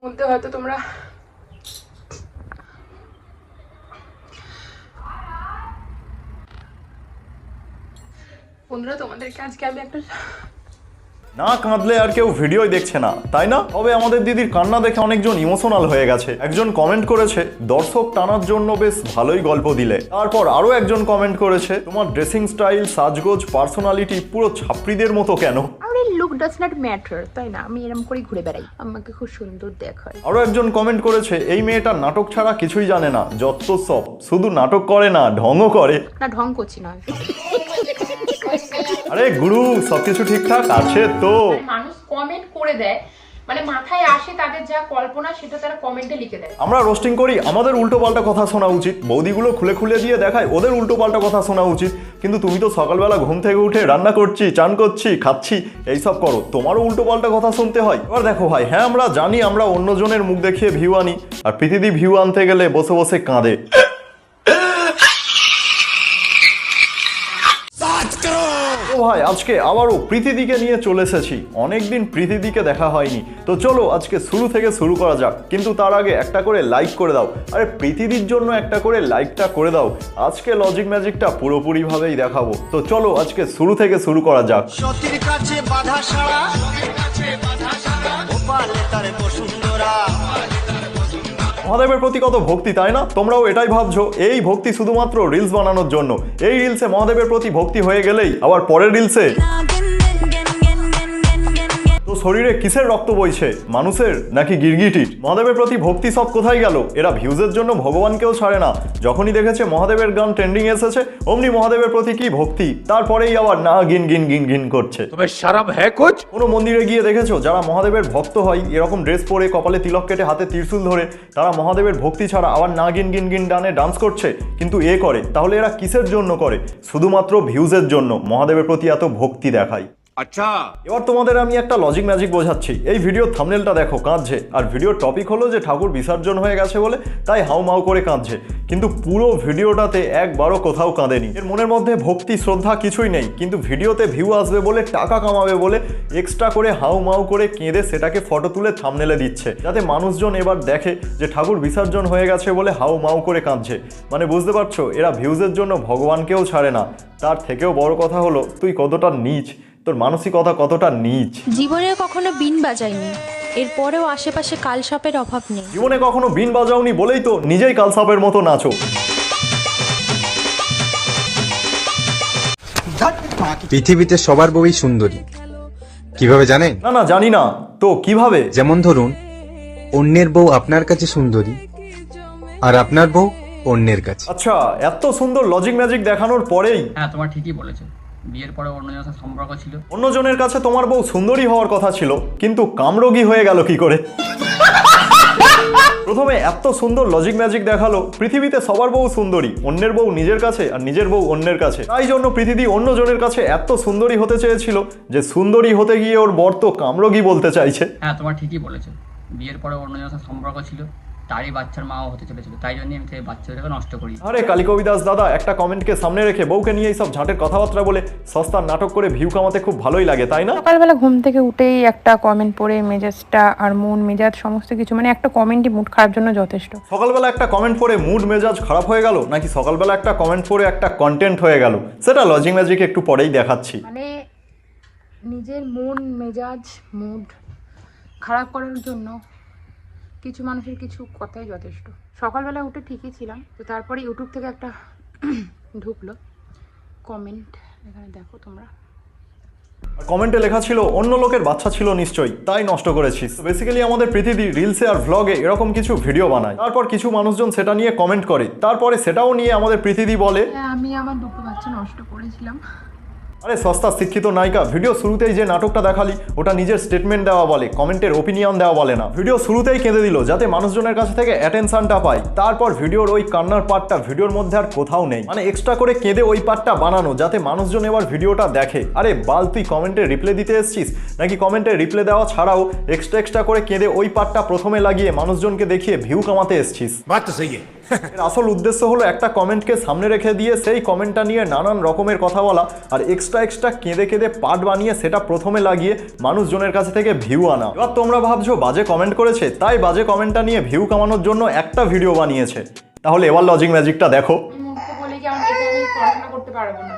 বলতে হয়তো তোমরা বন্ধুরা, তোমাদেরকে আজকে আমি একটা না কাঁদলে আর কেউ ভিডিওই দেখছে না, তাই না? তবে আমাদের দিদির কান্না দেখে অনেকজন ইমোশনাল হয়ে গেছে। একজন কমেন্ট করেছে, দর্শক টানার জন্য বেশ ভালোই গল্প দিলে। তারপর আরো একজন কমেন্ট করেছে, তোমার ড্রেসিং স্টাইল, সাজগোজ, পার্সোনালিটি পুরো ছাত্রীদের মতো কেন? আমার লুক ডাজ নট ম্যাটার, তাই না? আমি এরকম করে ঘুরে বেড়াই, আমাকে খুব সুন্দর দেখায়। আরো একজন কমেন্ট করেছে, এই মেয়েটা নাটক ছাড়া কিছুই জানে না, যত সব, শুধু নাটক করে না ঢঙও করে। না, ঢং করছি না। আরে গুরু, সবকিছু ঠিকঠাক আছে তো? মানুষ কমেন্ট করে দেয়, মানে মাথায় আসে তাদের যা কল্পনা সেটা তারা কমেন্টে লিখে দেয়। আমরা রোস্টিং করি, আমাদের উল্টো পাল্টা কথা শোনা উচিত। বৌদিগুলো খুলে খুলে দিয়ে দেখায় ওদের উল্টো পাল্টা কথা শোনা উচিত। কিন্তু তুমি তো সকালবেলা ঘুম থেকে উঠে রান্না করছি, চান করছি, খাচ্ছি, এইসব করো, তোমারও উল্টো পাল্টা কথা শুনতে হয়। এবার দেখো ভাই, হ্যাঁ আমরা জানি আমরা অন্যজনের মুখ দেখিয়ে ভিউ আনি, আর প্রীতিদি ভিউ আনতে গেলে বসে বসে কাঁদে। ও ভাই, আজকে আবারও প্রীতিদিকে নিয়ে চলে এসেছি। অনেকদিন প্রীতিদিকে দেখা হয়নি, তো চলো আজকে শুরু থেকে শুরু করা যাক। কিন্তু তার আগে একটা করে লাইক করে দাও। আরে প্রীতিদির জন্য একটা করে লাইকটা করে দাও। আজকে লজিক ম্যাজিকটা পুরোপুরি ভাবেই দেখাবো, তো চলো আজকে শুরু থেকে শুরু করা যাক। সতীর কাছে বাধা সারা, গোপালে তার বসুন্ধরা। মহাদেবের প্রতি কত ভক্তি, তাই না? তোমরাও এটাই ভাবছো এই ভক্তি শুধুমাত্র রিলস বানানোর জন্য। এই রিলসে মহাদেবের প্রতি ভক্তি হয়ে গেলেই আবার পরের রিলসে তো শরীরে কিসের রক্ত বইছে, মানুষের নাকি গিরগিটির? মহাদেবের প্রতি ভক্তি সব কোথায় গেল? এরা ভিউজের জন্য ভগবানকেও ছাড়ে না। যখনই দেখেছে মহাদেবের গান ট্রেন্ডিং এসেছে, অমনি মহাদেবের প্রতি কি ভক্তি, তারপরেই আবার না গিন গিন গিন গিন করছে। तुम्हें शर्म है कुछ? কোনো মন্দিরে গিয়ে দেখেছো যারা মহাদেবের ভক্ত হয় এরকম ড্রেস পরে, কপালে তিলক কেটে, হাতে ত্রিশূল ধরে, তারা মহাদেবের ভক্তি ছাড়া আবার না গিন গিন গিন ডানে ডান্স করছে? কিন্তু এ করে, তাহলে এরা কিসের জন্য করে? শুধুমাত্র ভিউজের জন্য মহাদেবের প্রতি এত ভক্তি দেখায়। अच्छा, এবার তোমাদের আমি একটা লজিক ম্যাজিক বোঝাচ্ছি। এই ভিডিওর থাম্বনেলটা দেখো, কাঁদছে, আর ভিডিওর টপিক হলো যে ঠাকুর বিসর্জন হয়ে গেছে বলে তাই হাউ মাউ করে কাঁদছে। কিন্তু পুরো ভিডিওটাতে একবারও কোথাও কাঁদেনি। এর মনের মধ্যে ভক্তি শ্রদ্ধা কিছুই নেই, কিন্তু ভিডিওতে ভিউ আসবে বলে, টাকা কামাবে বলে এক্সট্রা করে হাউ মাউ করে কেঁদে সেটাকে ফটো তুলে থাম্বনেলে দিচ্ছে, যাতে মানুষজন এবার দেখে যে ঠাকুর বিসর্জন হয়ে গেছে বলে হাউ মাউ করে কাঁদছে। মানে বুঝতে পারছো, এরা ভিউজের জন্য ভগবানকেও ছাড়ে না। তার থেকেও বড় কথা হলো তুই কতটা নীচ, তোর মানসিকতা কতটা নীচ। জীবনে কখনো বিন বাজাইনি, এরপরেও আশেপাশে কালসাপের অভাব নেই। জীবনে কখনো বিন বাজাওনি বলেই তো নিজেই কালসাপের মতো নাচো। পৃথিবীতে সবার বউই সুন্দরী, কিভাবে জানেন? না না, জানি না তো, কিভাবে? যেমন ধরুন, অন্যের বউ আপনার কাছে সুন্দরী, আর আপনার বউ অন্যের কাছে। আচ্ছা, এত সুন্দর লজিক ম্যাজিক দেখানোর পরেই হ্যাঁ, তোমার ঠিকই বলেছো। বিয়ের পরে অন্যজনের সাথে সম্পর্ক ছিল। অন্যজনের কাছে তোমার বউ সুন্দরী হওয়ার কথা ছিল, কিন্তু কামরোগী হয়ে গেল কি করে? প্রথমে এত সুন্দর লজিক ম্যাজিক দেখালো, পৃথিবীতে সবার বউ সুন্দরী, অন্যের বউ নিজের কাছে আর নিজের বউ অন্যের কাছে। তাই জন্য পৃথিবী অন্যজনের কাছে এত সুন্দরী হতে চেয়েছিল যে সুন্দরী হতে গিয়ে ওর বর তো কামরোগী বলতে চাইছে। হ্যাঁ, তোমার ঠিকই বলেছো। বিয়ের পরে অন্যজনের সাথে সম্পর্ক ছিল, তারই বাচ্চার মাও হতে চলেছিল। তাই জন্য আমি সেই বাচ্চাটাকে নষ্ট করি। আরে কালিকবি দাস দাদা, একটা কমেন্টকে সামনে রেখে বউকে নিয়ে এইসব ঝাঁটের কথাবার্তা বলে সস্তার নাটক করে ভিউ কামাতে খুব ভালোই লাগে, তাই না? সকালবেলা ঘুম থেকে উঠেই একটা কমেন্ট পড়ে মেজাজটা আর মন মেজাজ সমস্ত কিছু, মানে একটা কমেন্টই মুড খারাপ জন্য যথেষ্ট। সকালবেলা একটা কমেন্ট পড়ে মুড মেজাজ খারাপ হয়ে গেল, নাকি সকালবেলা একটা কমেন্ট পড়ে একটা কন্টেন্ট হয়ে গেল, সেটা লজিক ম্যাজিক একটু পরেই দেখাচ্ছি। মানে নিজের মন মেজাজ মুড খারাপ করার জন্য কিছু মানুষের কিছু কথাই যথেষ্ট। সকালবেলা উঠে ঠিকই ছিলাম, তো তারপরে ইউটিউব থেকে একটা ঢুকলো কমেন্ট, এখানে দেখো তোমরা। কমেন্টে লেখা ছিল অন্য লোকের বাচ্চা ছিল নিশ্চয়ই, তাই নষ্ট করেছিস। বেসিক্যালি আমাদের পৃথিবী রিলসে আর ভ্লগে এরকম কিছু ভিডিও বানায়, তারপর কিছু মানুষজন সেটা নিয়ে কমেন্ট করে, তারপরে সেটাও নিয়ে আমাদের পৃথিবী বলে আমি আমার দুটো বাচ্চা নষ্ট করেছিলাম। আরে সস্তা শিক্ষিত নায়িকা, ভিডিও শুরুতেই যে নাটকটা দেখালি ওটা নিজের স্টেটমেন্ট দেওয়া বলে, কমেন্টের ওপিনিয়ন দেওয়া বলে না। ভিডিও শুরুতেই কেঁদে দিল যাতে মানুষজনের কাছ থেকে অ্যাটেনশনটা পায়, তারপর ভিডিওর ওই কান্নার পার্টটা ভিডিওর মধ্যে আর কোথাও নেই, মানে এক্সট্রা করে কেঁদে ওই পার্টটা বানানো যাতে মানুষজন এবার ভিডিওটা দেখে। আরে বাল, তুই কমেন্টে রিপ্লাই দিতে এসছিস নাকি কমেন্টে রিপ্লাই দেওয়া ছাড়াও এক্সট্রা করে কেঁদে ওই পার্টটা প্রথমে লাগিয়ে মানুষজনকে দেখিয়ে ভিউ কামাতে এসছিস? बात तो सही है। এর আসল উদ্দেশ্য হলো একটা কমেন্টকে সামনে রেখে দিয়ে সেই কমেন্টটা নিয়ে নানান রকমের কথা বলা আর এক্সট্রা কেঁদে কেঁদে পার্ট বানিয়ে সেটা প্রথমে লাগিয়ে মানুষজনের কাছে থেকে ভিউ আনা। এবার তোমরা ভাবছো বাজে কমেন্ট করেছে তাই বাজে কমেন্টটা নিয়ে ভিউ কামানোর জন্য একটা ভিডিও বানিয়েছে। তাহলে এবার লজিক ম্যাজিকটা দেখো। মূর্খ বলে কি আমি পড়াশোনা করতে পারবো না,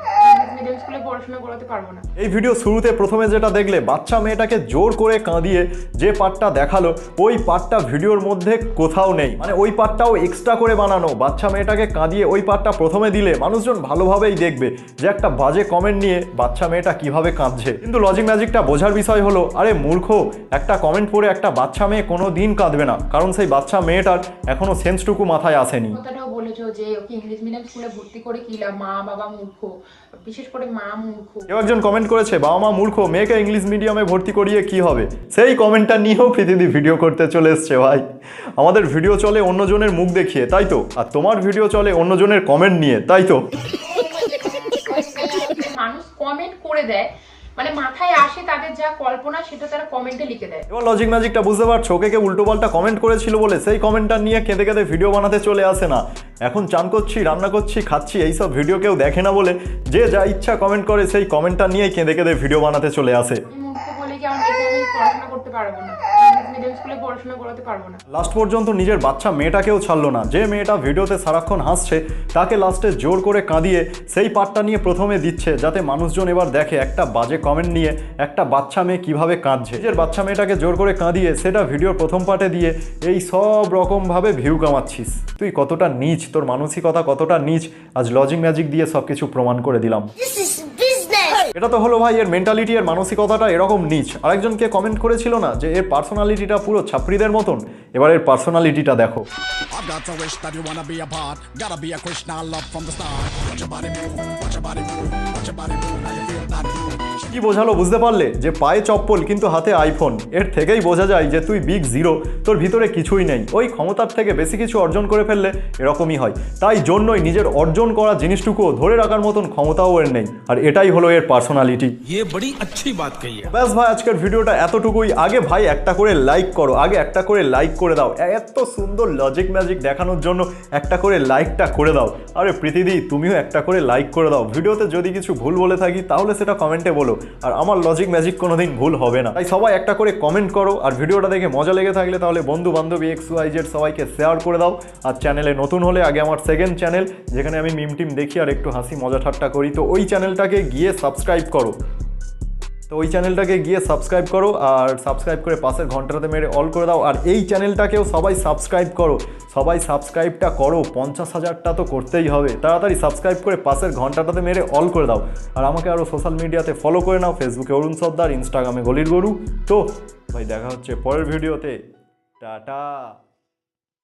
মিডিয়াম স্কুলে পড়াশোনা করতে পারবো না। এই ভিডিও শুরুতে প্রথমে যেটা দেখলে বাচ্চা মেয়েটাকে জোর করে কাঁদিয়ে যে পার্টটা দেখালো ওই পার্টটা ভিডিওর মধ্যে কোথাও নেই, মানে ওই পার্টটাও এক্সট্রা করে বানানো। বাচ্চা মেয়েটাকে কাঁদিয়ে ওই পার্টটা প্রথমে দিলে মানুষজন ভালোভাবেই দেখবে যে একটা বাজে কমেন্ট নিয়ে বাচ্চা মেয়েটা কিভাবে কাঁদছে। কিন্তু লজিক ম্যাজিকটা বোঝার বিষয় হলো, আরে মূর্খ, একটা কমেন্ট পড়ে একটা বাচ্চা মেয়ে কোনো দিন কাঁদবে না, কারণ সেই বাচ্চা মেয়েটার এখনো সেন্সটুকু মাথায় আসেনি। কথাটাও বলেছো যে ওকে ইংলিশ মিডিয়াম স্কুলে ভর্তি করে কি লাভ, মা বাবা মূর্খ, বিশেষ করে মা মূর্খ। কেউ একজন কমেন্ট করেছে বাবা মা মূর্খ, মেয়েকে ইংলিশ মিডিয়ামে ভর্তি করিয়ে কি হবে। সেই কমেন্টটা নিয়েও পৃথিবী ভিডিও করতে চলে এসছে। ভাই, আমাদের ভিডিও চলে অন্যজনের মুখ দেখিয়ে, তাই তো, আর তোমার ভিডিও চলে অন্যজনের কমেন্ট নিয়ে, তাই তো। মানুষ কমেন্ট করে দেয়, মানে মাথায় আসে তাদের যা কল্পনা সেটা তারা কমেন্টে লিখে দেয়। এবার লজিক ম্যাজিকটা বুঝতে পারছো, ওকে কেউ উল্টোপাল্টা কমেন্ট করেছিল বলে সেই কমেন্টটা নিয়ে কেঁদে কেঁদে ভিডিও বানাতে চলে আসে না। এখন চান করছি, রান্না করছি, খাচ্ছি, এইসব ভিডিও কেউ দেখে না বলে যে যা ইচ্ছা কমেন্ট করে সেই কমেন্টটা নিয়েই কেঁদে কেঁদে ভিডিও বানাতে চলে আসে। মূর্খ বলে কি আমি পড়াশোনা করতে পারবো না, মিডিয়াম স্কুলে পড়াশোনা করতে পারবো না। লাস্ট পর্যন্ত নিজের বাচ্চা মেয়েটাকেও ছাড়লো না। যে মেয়েটা ভিডিওতে সারাক্ষণ হাসছে তাকে লাস্টে জোর করে কাঁদিয়ে সেই পার্টটা নিয়ে প্রথমে দিচ্ছে, যাতে মানুষজন এবার দেখে একটা বাজে কমেন্ট নিয়ে একটা বাচ্চা মেয়ে কিভাবে কাঁদছে। নিজের বাচ্চা মেয়েটাকে জোর করে কাঁদিয়ে সেটা ভিডিওর প্রথম পার্টে দিয়ে এই সব রকমভাবে ভিউ কামাচ্ছিস। তুই কতটা নীচ, তোর মানসিকতা কতটা নীচ, আজ লজিক ম্যাজিক দিয়ে সব কিছু প্রমাণ করে দিলাম। এটা তো হলো ভাই এর মেন্টালিটি, এর মানসিকতাটা এরকম নীচ। আরেকজনকে কমেন্ট করেছিল না যে এর পার্সোনালিটিটা পুরো ছাত্রীদের মতন, এবার এর পার্সোনালিটিটা দেখো। I've got a wish that you wanna be a part. Gotta be a Krishna love from the start. Watch your body move, watch your body move, watch your body move. Now you feel that move. কি বোঝালো বুঝতে পারলে? যে পায়ে চপ্পল কিন্তু হাতে iPhone. এর থেকেই বোঝা যায় যে তুই বিগ জিরো, তোর ভিতরে কিছুই নেই। ওই ক্ষমতার থেকে বেশি কিছু অর্জন করে ফেললে এরকমই হয়। তাই জন্যই নিজের অর্জন করা জিনিসটুকুও ধরে রাখার মতন ক্ষমতাও এর নেই, আর এটাই হলো এর পার্সোনালিটি। ये बड़ी अच्छी बात कही है। ব্যাস ভাই, আজকের ভিডিওটা এতটুকুই। আগে ভাই একটা করে লাইক করো, আগে একটা করে লাইক করে দাও। এত সুন্দর লজিক ম্যাজিক দেখানোর জন্য একটা করে লাইকটা করে দাও। আরে প্রীতিদি, তুমিও একটা করে লাইক করে দাও। ভিডিওতে যদি কিছু ভুল বলে থাকি তাহলে সেটা কমেন্টে বলো, আর আমার লজিক ম্যাজিক কোনোদিন ভুল হবে না। তাই সবাই একটা করে কমেন্ট করো, আর ভিডিওটা দেখে মজা লেগে থাকলে তাহলে বন্ধু বান্ধবী XYZ সবাইকে শেয়ার করে দাও। আর চ্যানেলে নতুন হলে, আগে আমার সেকেন্ড চ্যানেল যেখানে আমি মিম টিম দেখি আর একটু হাসি মজা ঠাট্টা করি, তো ওই চ্যানেলটাকে গিয়ে সাবস্ক্রাইব করো। আর সাবস্ক্রাইব করে পাশের ঘন্টাটাতে মেরে অল করে দাও। আর এই চ্যানেলটাকেও সবাই সাবস্ক্রাইব করো, সবাই সাবস্ক্রাইবটা করো। 50,000টা তো করতেই হবে। তাড়াতাড়ি সাবস্ক্রাইব করে পাশের ঘন্টাটাতে মেরে অল করে দাও। আর আমাকে আরও সোশ্যাল মিডিয়াতে ফলো করে নাও, ফেসবুকে অরুণ সর্দার, ইনস্টাগ্রামে গলির গরু। তো ভাই দেখা হচ্ছে পরের ভিডিওতে। টাটা।